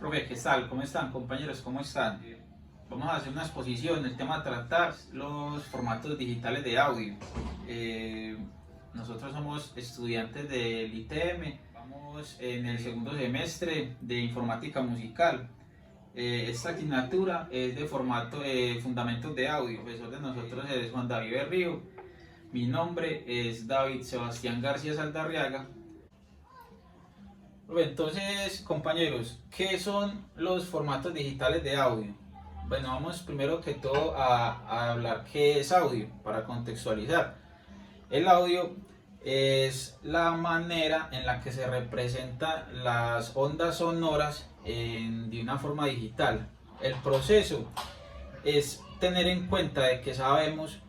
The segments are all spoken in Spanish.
Profe, ¿qué tal? ¿Cómo están, compañeros? ¿Cómo están? Vamos a hacer una exposición. El tema a tratar los formatos digitales de audio. Eh, Nosotros somos estudiantes del ITM. Vamos en el segundo semestre de informática musical. Esta asignatura es de formato de fundamentos de audio. El profesor de nosotros es Juan David Berrío. Mi nombre es David Sebastián García Saldarriaga. Entonces, compañeros, ¿qué son los formatos digitales de audio? Bueno, vamos primero que todo a hablar qué es audio, para contextualizar. El audio es la manera en la que se representan las ondas sonoras de una forma digital. El proceso es tener en cuenta de que sabemos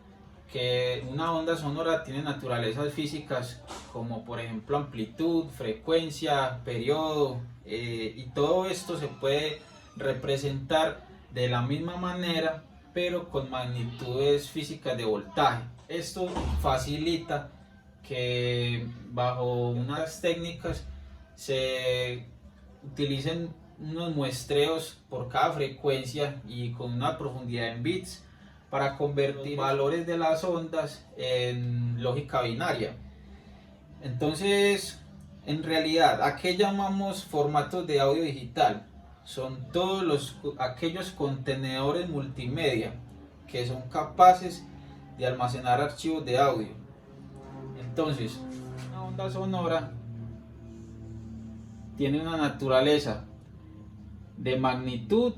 que una onda sonora tiene naturalezas físicas como por ejemplo amplitud, frecuencia, periodo, y todo esto se puede representar de la misma manera pero con magnitudes físicas de voltaje. Esto facilita que bajo unas técnicas se utilicen unos muestreos por cada frecuencia y con una profundidad en bits para convertir valores de las ondas en lógica binaria. Entonces, en realidad, ¿a qué llamamos formatos de audio digital? Son aquellos contenedores multimedia que son capaces de almacenar archivos de audio. Entonces, una onda sonora tiene una naturaleza de magnitud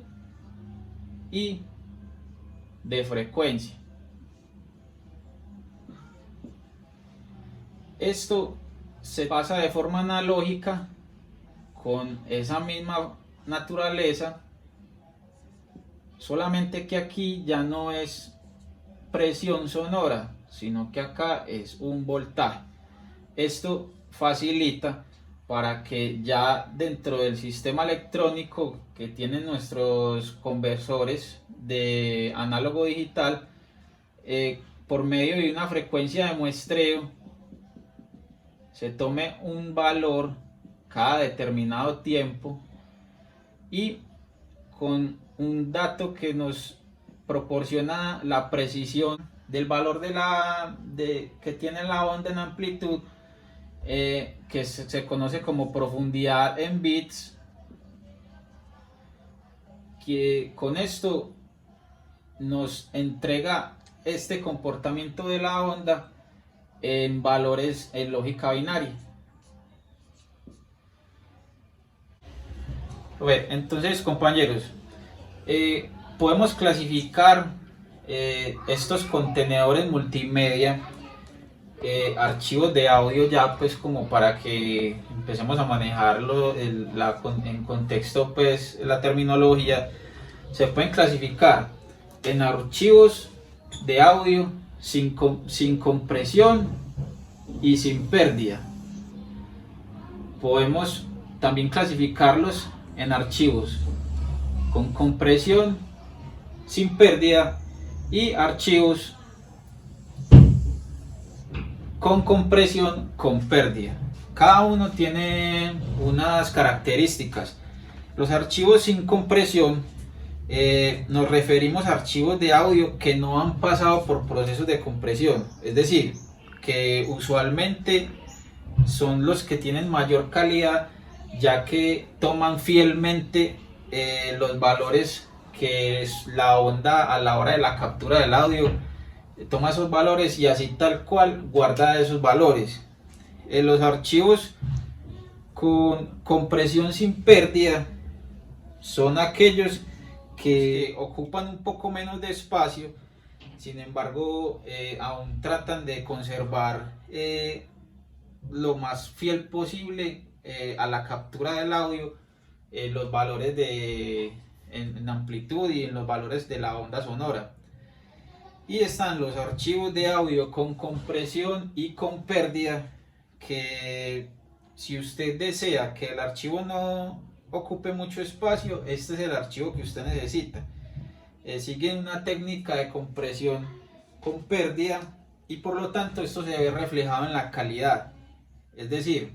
y de frecuencia. Esto se pasa de forma analógica con esa misma naturaleza, solamente que aquí ya no es presión sonora, sino que acá es un voltaje. Esto facilita para que ya dentro del sistema electrónico que tienen nuestros conversores de análogo digital, por medio de una frecuencia de muestreo, se tome un valor cada determinado tiempo y con un dato que nos proporciona la precisión del valor que tiene la onda en amplitud, que se conoce como profundidad en bits, que con esto nos entrega este comportamiento de la onda en valores en lógica binaria. Entonces, compañeros, podemos clasificar estos contenedores multimedia, archivos de audio, ya pues como para que empecemos a manejarlo en contexto, pues la terminología. Se pueden clasificar en archivos de audio sin compresión y sin pérdida. Podemos también clasificarlos en archivos con compresión, sin pérdida, y archivos con compresión, con pérdida. Cada uno tiene unas características. Los archivos sin compresión, nos referimos a archivos de audio que no han pasado por procesos de compresión, es decir, que usualmente son los que tienen mayor calidad, ya que toman fielmente los valores que es la onda a la hora de la captura del audio, toma esos valores y así tal cual guarda esos valores. Los archivos con compresión sin pérdida son aquellos que ocupan un poco menos de espacio, sin embargo aún tratan de conservar lo más fiel posible a la captura del audio, los valores en amplitud y en los valores de la onda sonora. Y están los archivos de audio con compresión y con pérdida, que si usted desea que el archivo no ocupe mucho espacio, este es el archivo que usted necesita. Sigue una técnica de compresión con pérdida y por lo tanto esto se ve reflejado en la calidad. Es decir,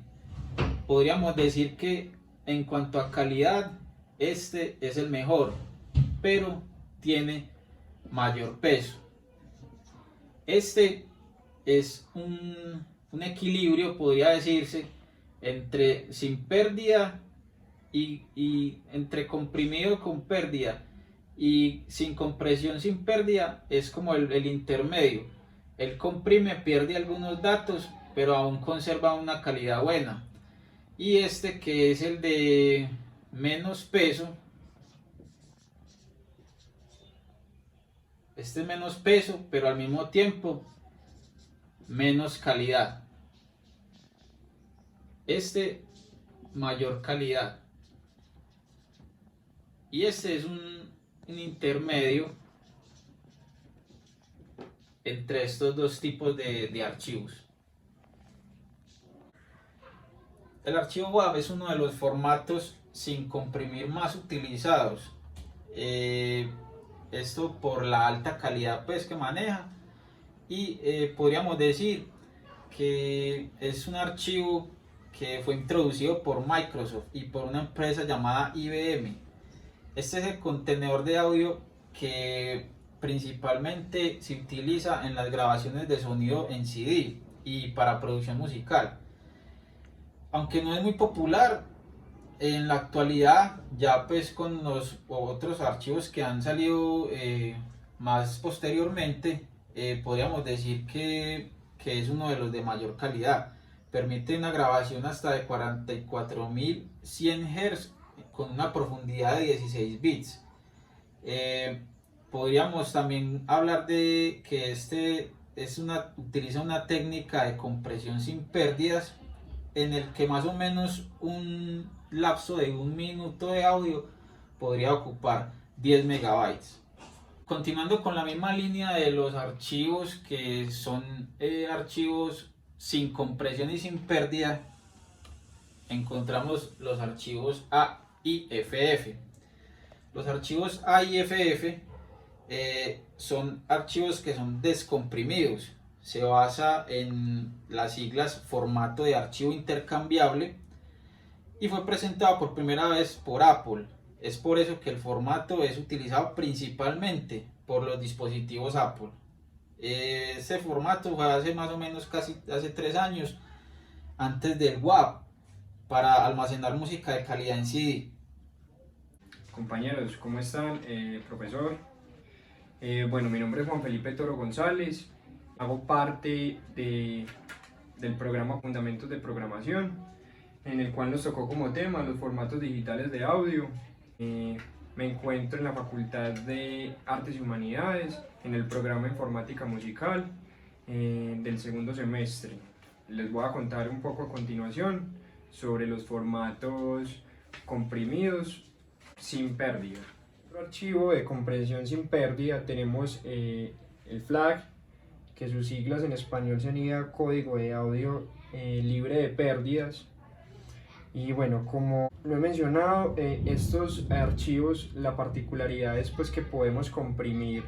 podríamos decir que en cuanto a calidad, este es el mejor, pero tiene mayor peso. Este es un equilibrio, podría decirse, entre sin pérdida y entre comprimido con pérdida y sin compresión sin pérdida. Es como el intermedio. Él comprime, pierde algunos datos, pero aún conserva una calidad buena. Y este, que es el de menos peso, este menos peso, pero al mismo tiempo menos calidad. Este mayor calidad. Y este es un intermedio entre estos dos tipos de archivos. El archivo WAV es uno de los formatos sin comprimir más utilizados. Esto por la alta calidad pues que maneja, y podríamos decir que es un archivo que fue introducido por Microsoft y por una empresa llamada IBM. Este es el contenedor de audio que principalmente se utiliza en las grabaciones de sonido en CD y para producción musical. Aunque no es muy popular en la actualidad, ya pues con los otros archivos que han salido más posteriormente, podríamos decir que es uno de los de mayor calidad. Permite una grabación hasta de 44.100 Hz con una profundidad de 16 bits. Podríamos también hablar de que este utiliza una técnica de compresión sin pérdidas, en el que más o menos un lapso de un minuto de audio podría ocupar 10 megabytes. Continuando con la misma línea de los archivos que son archivos sin compresión y sin pérdida, encontramos los archivos AIFF. Los archivos AIFF son archivos que son descomprimidos. Se basa en las siglas formato de archivo intercambiable y fue presentado por primera vez por Apple. Es por eso que el formato es utilizado principalmente por los dispositivos Apple. Este formato fue hace más o menos casi hace 3 años, antes del WAV, para almacenar música de calidad en CD. Compañeros, ¿cómo están? Profesor. Bueno, mi nombre es Juan Felipe Toro González. Hago parte del programa Fundamentos de Programación, en el cual nos tocó como tema los formatos digitales de audio. Me encuentro en la Facultad de Artes y Humanidades, en el programa Informática Musical del segundo semestre. Les voy a contar un poco a continuación sobre los formatos comprimidos sin pérdida. En el archivo de compresión sin pérdida tenemos el FLAC, que sus siglas en español sería Código de Audio Libre de Pérdidas. Y bueno, como lo he mencionado, estos archivos, la particularidad es pues que podemos comprimir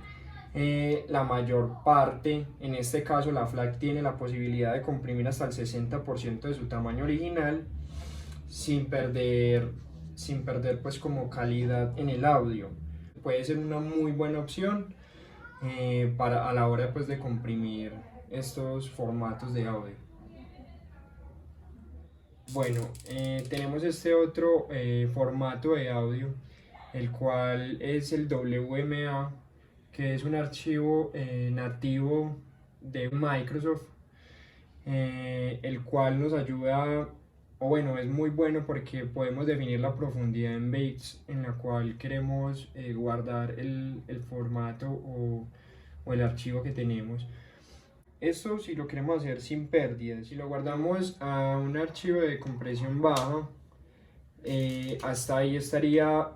la mayor parte. En este caso la FLAC tiene la posibilidad de comprimir hasta el 60% de su tamaño original sin perder pues como calidad en el audio. Puede ser una muy buena opción a la hora pues de comprimir estos formatos de audio. Bueno, tenemos este otro formato de audio, el cual es el WMA, que es un archivo nativo de Microsoft, el cual nos ayuda, o bueno, es muy bueno porque podemos definir la profundidad en bits en la cual queremos guardar el formato o el archivo que tenemos. Esto si lo queremos hacer sin pérdida. Si lo guardamos a un archivo de compresión baja, hasta ahí estaría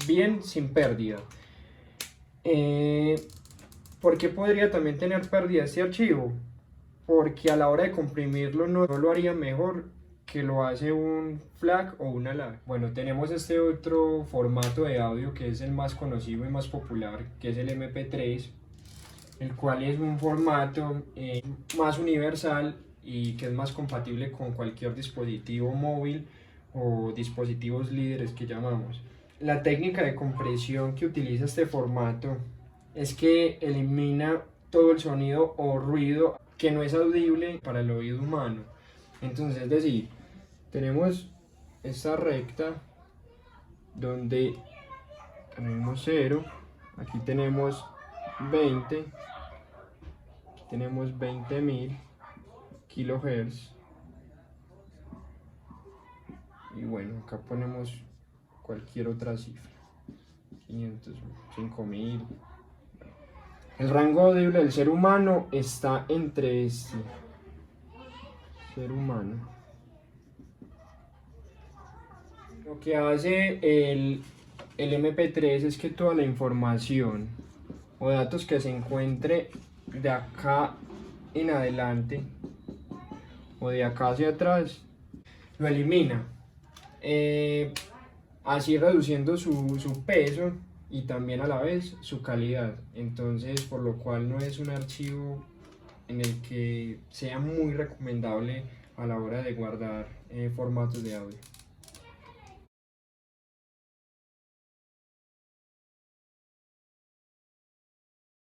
bien sin pérdida. ¿Por qué podría también tener pérdida este archivo? Porque a la hora de comprimirlo no lo haría mejor que lo hace un FLAC o una LAC. Bueno, tenemos este otro formato de audio que es el más conocido y más popular, que es el MP3, el cual es un formato más universal y que es más compatible con cualquier dispositivo móvil o dispositivos líderes que llamamos. La técnica de compresión que utiliza este formato es que elimina todo el sonido o ruido que no es audible para el oído humano. Entonces, es decir, tenemos esta recta donde tenemos 0, aquí tenemos 20, aquí tenemos 20.000 kilohertz, y bueno, acá ponemos cualquier otra cifra, 500, 5000. El rango audible del ser humano está entre este ser humano. Lo que hace el MP3 es que toda la información o datos que se encuentre de acá en adelante o de acá hacia atrás lo elimina, así reduciendo su peso y también a la vez su calidad. Entonces, por lo cual no es un archivo en el que sea muy recomendable a la hora de guardar formatos de audio.